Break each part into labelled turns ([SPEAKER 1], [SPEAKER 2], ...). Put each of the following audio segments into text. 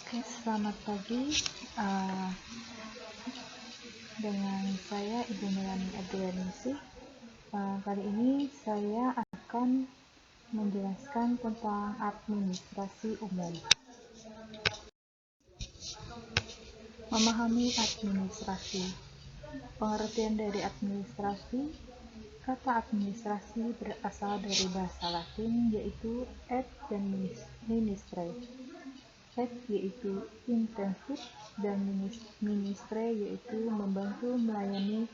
[SPEAKER 1] Oke, selamat pagi. Uh, dengan saya Ibu Melani Abdulwaningsih. Kali ini saya akan menjelaskan tentang administrasi umum. Memahami administrasi. Pengertian dari administrasi. Kata administrasi berasal dari bahasa Latin, yaitu ad dan ministre. Ad yaitu intensif dan ministre yaitu membantu, melayani,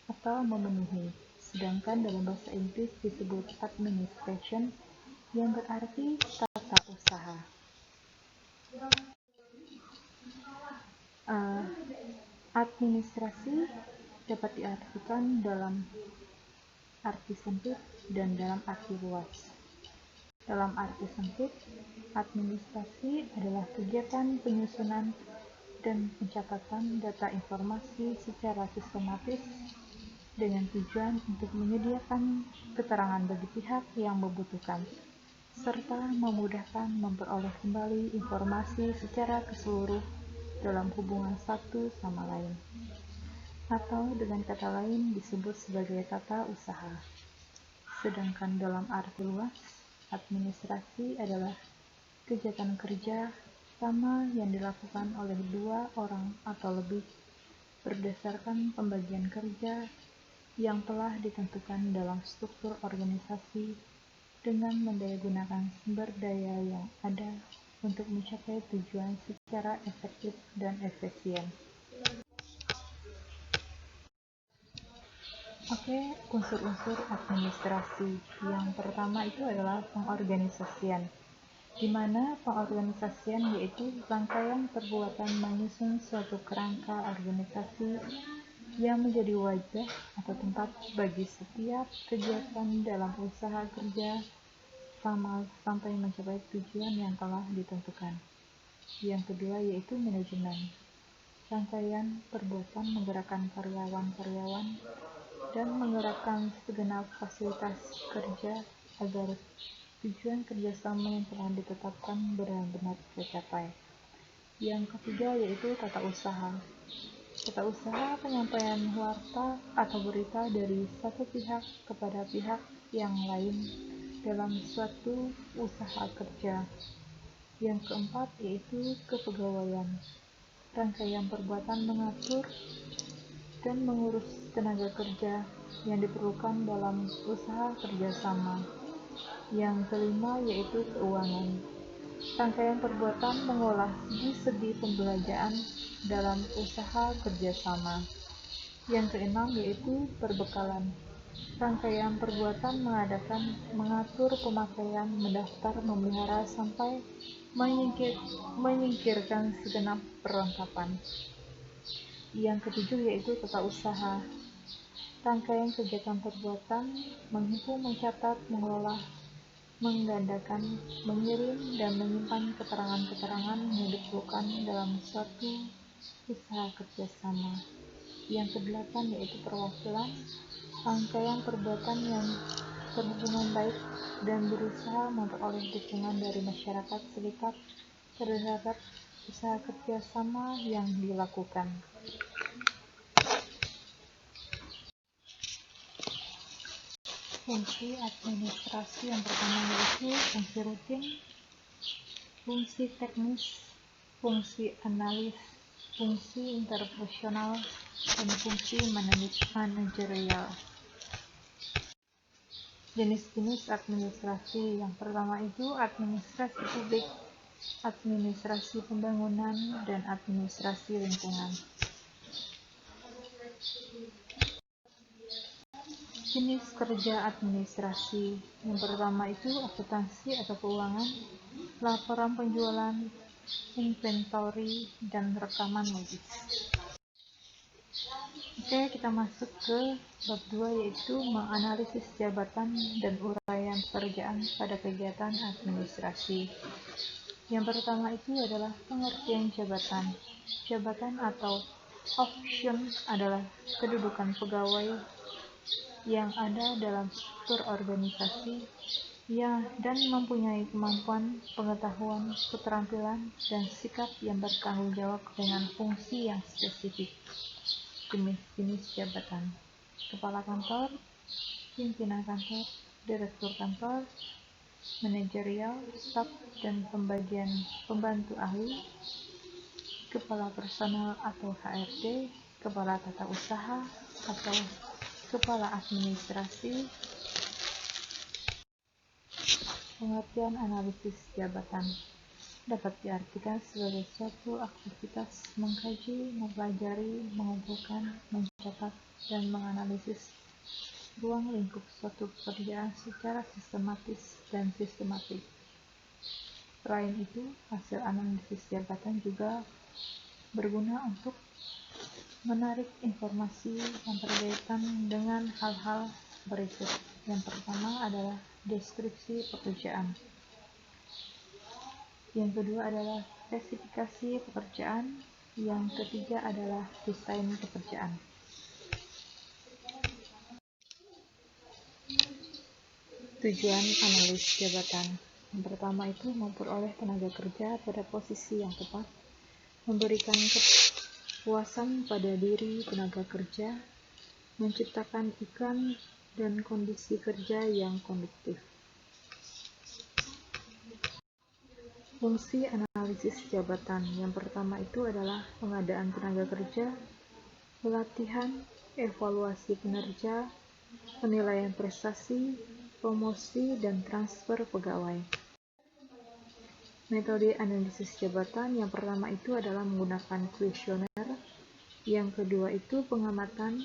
[SPEAKER 1] atau memenuhi. Sedangkan dalam bahasa Inggris disebut administration yang berarti tata usaha. Administrasi dapat diartikan dalam arti sempit dan dalam arti luas. Dalam arti sempit, administrasi adalah kegiatan penyusunan dan pencatatan data informasi secara sistematis dengan tujuan untuk menyediakan keterangan bagi pihak yang membutuhkan, serta memudahkan memperoleh kembali informasi secara keseluruh dalam hubungan satu sama lain. Atau dengan kata lain disebut sebagai tata usaha. Sedangkan dalam arti luas, administrasi adalah kegiatan kerja sama yang dilakukan oleh dua orang atau lebih berdasarkan pembagian kerja yang telah ditentukan dalam struktur organisasi dengan mendayagunakan sumber daya yang ada untuk mencapai tujuan secara efektif dan efisien. Oke, unsur-unsur administrasi. Yang pertama itu adalah pengorganisasian, di mana pengorganisasian yaitu rangkaian perbuatan menyusun suatu kerangka organisasi yang menjadi wajah atau tempat bagi setiap kegiatan dalam usaha kerja sampai mencapai tujuan yang telah ditentukan. Yang kedua yaitu manajemen, rangkaian perbuatan menggerakkan karyawan-karyawan dan menggerakkan segenap fasilitas kerja agar tujuan kerjasama yang telah ditetapkan benar-benar tercapai. Yang ketiga yaitu tata usaha. Tata usaha penyampaian warta atau berita dari satu pihak kepada pihak yang lain dalam suatu usaha kerja. Yang keempat yaitu kepegawaian, rangkaian perbuatan mengatur dan mengurus tenaga kerja yang diperlukan dalam usaha kerjasama. Yang kelima yaitu keuangan, rangkaian perbuatan mengolah segi-segi pembelanjaan dalam usaha kerjasama. Yang keenam yaitu perbekalan, rangkaian perbuatan mengatur pemakaian, mendaftar, memelihara, sampai menyingkirkan segenap perlengkapan. Yang ketujuh yaitu tata usaha, rangkaian kegiatan perbuatan menghimpun, mencatat, mengelola, menggandakan, mengirim, dan menyimpan keterangan-keterangan yang diperlukan dalam suatu usaha kerjasama. Yang kedelapan yaitu perwakilan, rangkaian perbuatan yang berhubungan baik dan berusaha memperoleh dukungan dari masyarakat sekitar terhadap usaha kerjasama yang dilakukan. Fungsi administrasi yang pertama yaitu fungsi rutin, fungsi teknis, fungsi analis, fungsi interpersonal, dan fungsi manajerial. Jenis-jenis administrasi yang pertama itu administrasi publik, administrasi pembangunan, dan administrasi lingkungan. Jenis kerja administrasi yang pertama itu akuntansi atau keuangan, laporan penjualan, inventory, dan rekaman medis. Oke, kita masuk ke bab 2 yaitu menganalisis jabatan dan uraian pekerjaan pada kegiatan administrasi. Yang pertama itu adalah pengertian jabatan. Jabatan atau option adalah kedudukan pegawai yang ada dalam struktur organisasi dan mempunyai kemampuan, pengetahuan, keterampilan, dan sikap yang bertanggung jawab dengan fungsi yang spesifik. Jenis jabatan: kepala kantor, pimpinan kantor, direktur kantor, manajerial, staf dan pembagian pembantu ahli, kepala personal atau HRD, kepala tata usaha atau kepala administrasi. Pengertian analisis jabatan dapat diartikan sebagai suatu aktivitas mengkaji, mempelajari, mengumpulkan, mencatat, dan menganalisis ruang lingkup suatu pekerjaan secara sistematis dan sistematik. Selain itu, hasil analisis jabatan juga berguna untuk menarik informasi yang berkaitan dengan hal-hal berikut. Yang pertama adalah deskripsi pekerjaan. Yang kedua adalah spesifikasi pekerjaan. Yang ketiga adalah desain pekerjaan. Tujuan analis jabatan. Yang pertama itu memperoleh tenaga kerja pada posisi yang tepat, memberikan kepuasan pada diri tenaga kerja, menciptakan iklim dan kondisi kerja yang kondusif. Fungsi analisis jabatan yang pertama itu adalah pengadaan tenaga kerja, pelatihan, evaluasi kinerja, penilaian prestasi, promosi, dan transfer pegawai. Metode analisis jabatan yang pertama itu adalah menggunakan kuesioner, yang kedua itu pengamatan,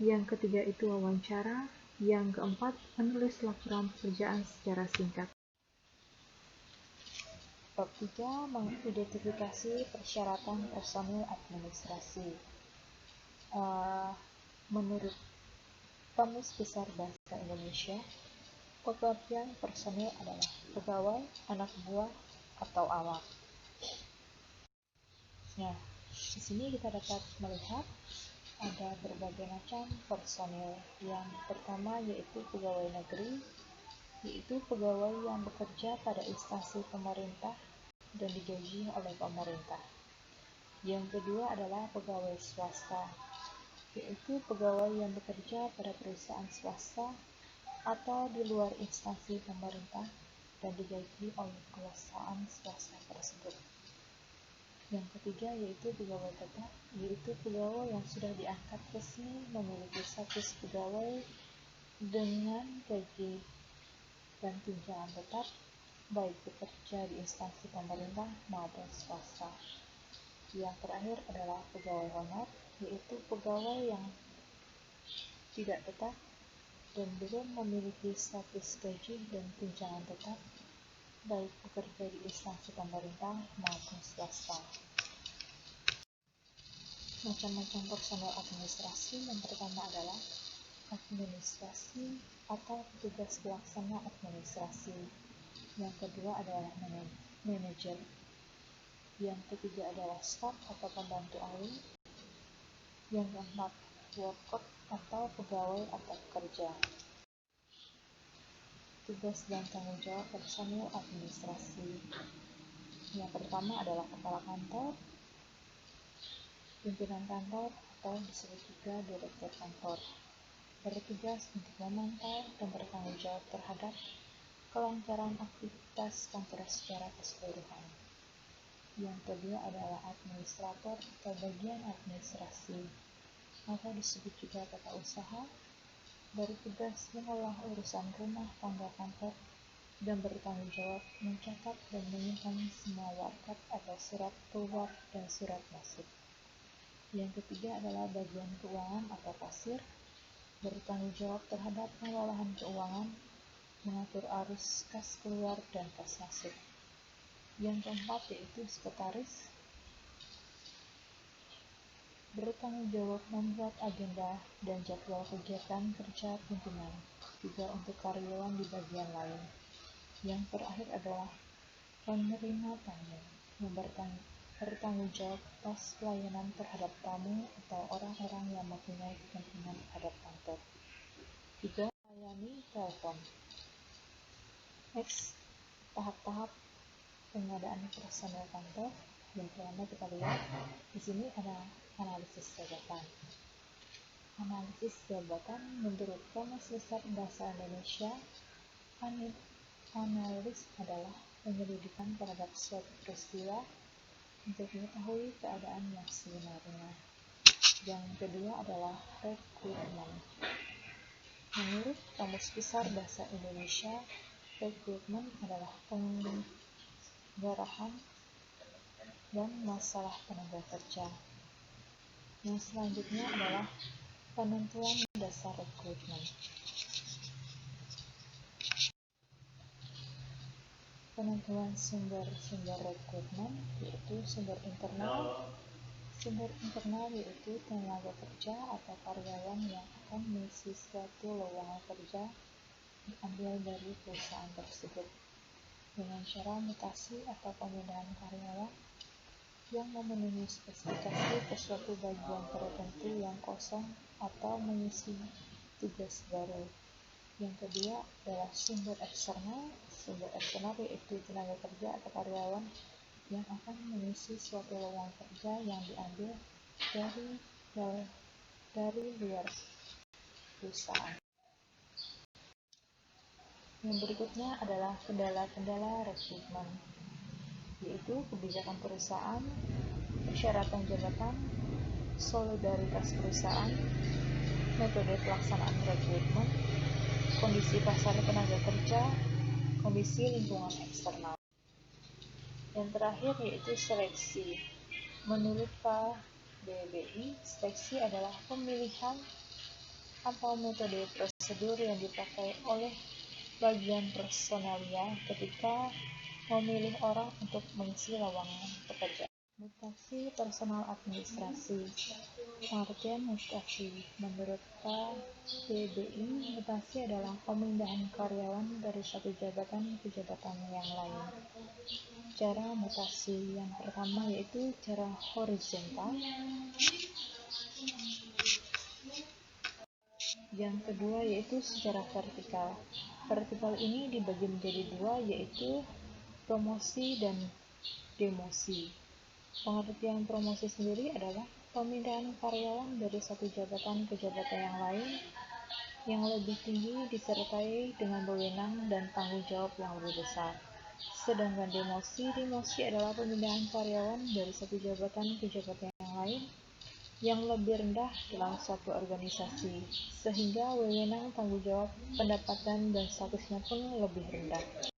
[SPEAKER 1] yang ketiga itu wawancara, yang keempat menulis laporan pekerjaan secara singkat. Bab 3. Mengidentifikasi persyaratan personil administrasi. Menurut Kamus Besar Bahasa Indonesia, pengertian personil adalah pegawai, anak buah, atau awak. Nah, di sini kita dapat melihat ada berbagai macam personil. Yang pertama yaitu pegawai negeri, yaitu pegawai yang bekerja pada instansi pemerintah dan digaji oleh pemerintah. Yang kedua adalah pegawai swasta, yaitu pegawai yang bekerja pada perusahaan swasta atau di luar instansi pemerintah dan digaji oleh perusahaan swasta tersebut. Yang ketiga yaitu pegawai tetap, yaitu pegawai yang sudah diangkat resmi memiliki status pegawai dengan gaji dan tunjangan tetap, baik bekerja di instansi pemerintah maupun swasta. Yang terakhir adalah pegawai honor, yaitu pegawai yang tidak tetap dan belum memiliki status gaji dan tunjangan tetap, baik bekerja di instansi pemerintah maupun swasta. Macam-macam personel administrasi. Yang pertama adalah administrasi atau petugas pelaksana administrasi. Yang kedua adalah manajer. Yang ketiga adalah staf atau pembantu ahli. Yang keempat, worker atau pegawai atau pekerja. Tugas dan tanggung jawab personil administrasi. Yang pertama adalah kepala kantor, pimpinan kantor atau disebut juga direktur kantor, bertugas untuk memantau dan bertanggung jawab terhadap kelancaran aktivitas kantor secara keseluruhan. Yang kedua adalah administrator atau bagian administrasi atau disebut juga tata usaha, bertugas mengolah urusan rumah tangga kantor dan bertanggung jawab mencatat dan menyimpan semua warkat atau surat keluar dan surat masuk. Yang ketiga adalah bagian keuangan atau kasir, bertanggung jawab terhadap pengelolaan keuangan, mengatur arus kas keluar dan kas masuk. Yang keempat yaitu sekretaris, bertanggung jawab membuat agenda dan jadwal kegiatan kerja pimpinan, juga untuk karyawan di bagian lain. Yang terakhir adalah penerima tamu, yang bertanggung jawab atas pelayanan terhadap tamu atau orang-orang yang mempunyai kepentingan terhadap kantor. Juga melayani telepon. Next, tahap-tahap pengadaan personel kantor. Yang pertama kita lihat di sini ada analisis jabatan. Analisis jabatan menurut Kamus Besar Bahasa Indonesia, analis adalah penyelidikan terhadap suatu peristiwa untuk mengetahui keadaan yang sebenarnya. Yang kedua adalah rekrutmen. Menurut Kamus Besar Bahasa Indonesia, rekrutmen adalah penggarahan dan masalah tenaga kerja. Yang selanjutnya adalah penentuan dasar rekrutmen. Penentuan sumber-sumber rekrutmen yaitu sumber internal. Sumber internal yaitu tenaga kerja atau karyawan yang akan mengisi suatu lowongan kerja diambil dari perusahaan tersebut dengan cara mutasi atau pemindahan karyawan yang memenuhi spesifikasi ke suatu bagian tertentu yang kosong atau mengisi tugas baru. Yang kedua adalah sumber eksternal. Sumber eksternal yaitu tenaga kerja atau karyawan yang akan mengisi suatu lowongan kerja yang diambil dari luar perusahaan. Yang berikutnya adalah kendala-kendala rekrutmen, yaitu kebijakan perusahaan, persyaratan jabatan, solidaritas perusahaan, metode pelaksanaan rekrutmen, kondisi pasar tenaga kerja, kondisi lingkungan eksternal. Yang terakhir yaitu seleksi. Menurut KBBI, seleksi adalah pemilihan atau metode prosedur yang dipakai oleh bagian personalia ketika memilih orang untuk mengisi lowongan pekerjaan. Mutasi personal administrasi. Pengertian mutasi. Menurut KBBI, mutasi adalah pemindahan karyawan dari satu jabatan ke jabatan yang lain. Cara mutasi yang pertama yaitu cara horizontal. Yang kedua yaitu secara vertikal. Vertikal ini dibagi menjadi dua, yaitu promosi dan demosi. Pengertian promosi sendiri adalah pemindahan karyawan dari satu jabatan ke jabatan yang lain yang lebih tinggi disertai dengan wewenang dan tanggung jawab yang lebih besar. Sedangkan demosi adalah pemindahan karyawan dari satu jabatan ke jabatan yang lain yang lebih rendah dalam suatu organisasi, sehingga wewenang, tanggung jawab, pendapatan, dan statusnya pun lebih rendah.